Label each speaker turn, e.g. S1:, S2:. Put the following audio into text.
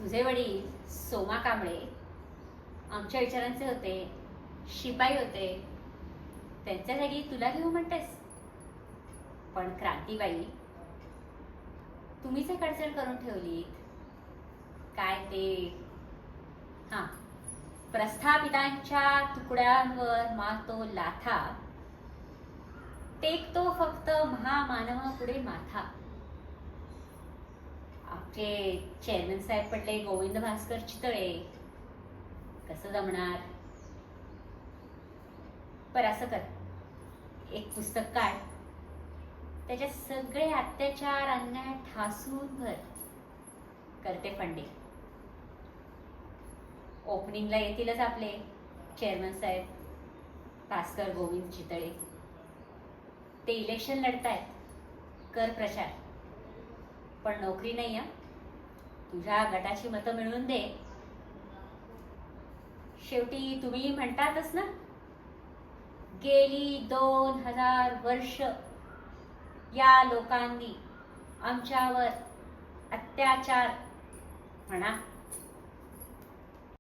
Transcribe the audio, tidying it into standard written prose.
S1: तुझे वडील सोमा कांबळे आमच्या विचारांचे होते, शिपाई होते. त्यांच्या जागी तुला घेऊ म्हणतेस? पण क्रांतीबाई, तुम्हीच एक अडचण करून ठेवलीत. काय ते, हां, प्रस्थापितांच्या तुकड्यांवर मारतो लाथा, टेकतो फक्त महामानवापुढे माथा. आमचे चेअरमन साहेब पडले गोविंद भास्कर चितळे. कसं जमणार? पर असं कर, एक पुस्तक काढ, त्याच्यात सगळे अत्याचार अन्याय ठासून भर. करते फंडिंग. ओपनिंगला येतीलच आपले चेअरमन साहेब भास्कर गोविंद चितळे. ते इलेक्शन लढतायत, कर प्रचार. पण नोकरी नाही. तुझ्या गटाची मतं मिळवून दे. शेवटी तुम्ही म्हणतातच ना, गेली 2000 वर्ष या लोकांनी आमच्यावर अत्याचार म्हणा